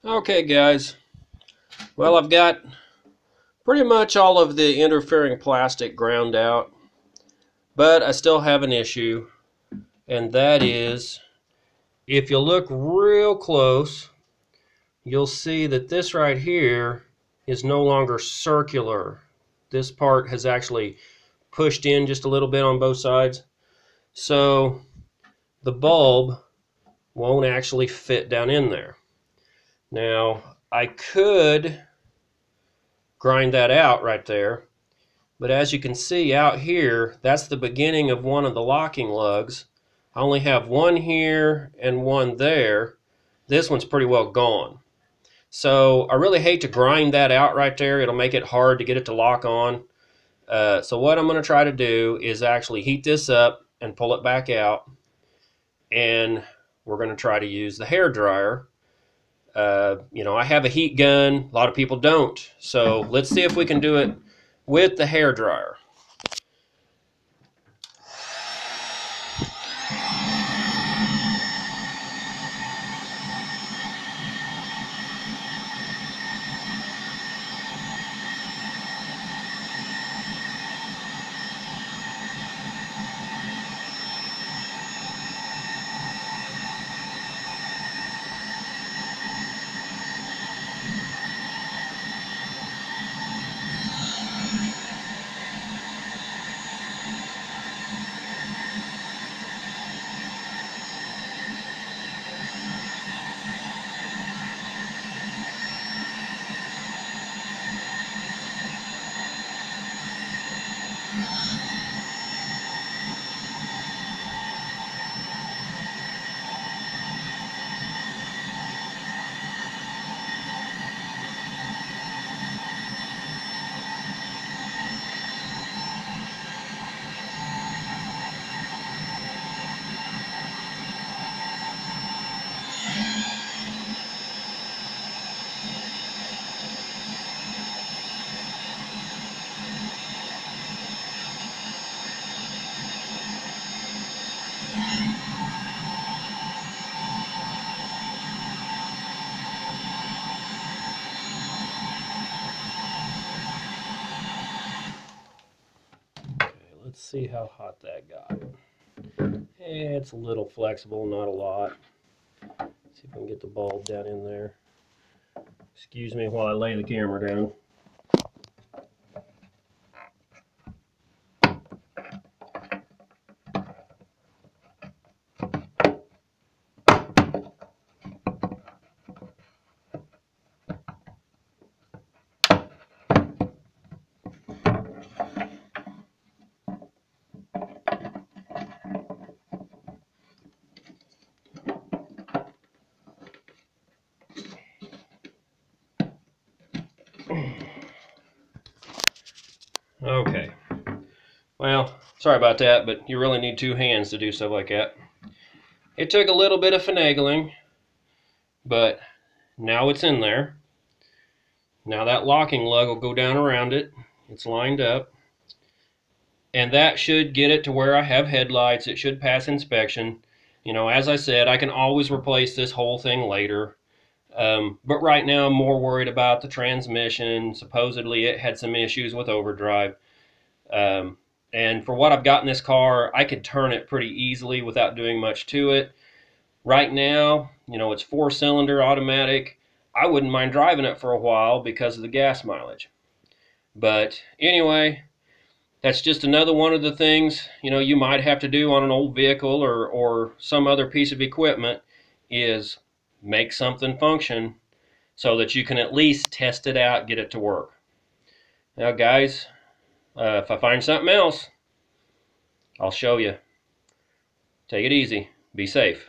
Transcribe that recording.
Okay guys, well I've got pretty much all of the interfering plastic ground out, but I still have an issue, and that is if you look real close, you'll see that this right here is no longer circular. This part has actually pushed in just a little bit on both sides, so the bulb won't actually fit down in there. Now I could grind that out right there, but as you can see out here, that's the beginning of one of the locking lugs. I only have one here and one there. This one's pretty well gone. So I really hate to grind that out right there. It'll make it hard to get it to lock on. So what I'm going to try to do is actually heat this up and pull it back out. And we're going to try to use the hair dryer. I have a heat gun. A lot of people don't. So let's see if we can do it with the hair dryer. Let's see how hot that got. It's a little flexible, not a lot. See if I can get the bulb down in there. Excuse me while I lay the camera down. Okay. Well, sorry about that, but you really need two hands to do stuff like that. It took a little bit of finagling, but now it's in there. Now that locking lug will go down around it. It's lined up. And that should get it to where I have headlights. It should pass inspection. As I said, I can always replace this whole thing later. But right now I'm more worried about the transmission. Supposedly it had some issues with overdrive. And for what I've got in this car, I could turn it pretty easily without doing much to it. Right now, it's 4-cylinder automatic. I wouldn't mind driving it for a while because of the gas mileage. But anyway, that's just another one of the things you might have to do on an old vehicle or some other piece of equipment, is make something function so that you can at least test it out, get it to work. Now guys, if I find something else, I'll show you. Take it easy. Be safe.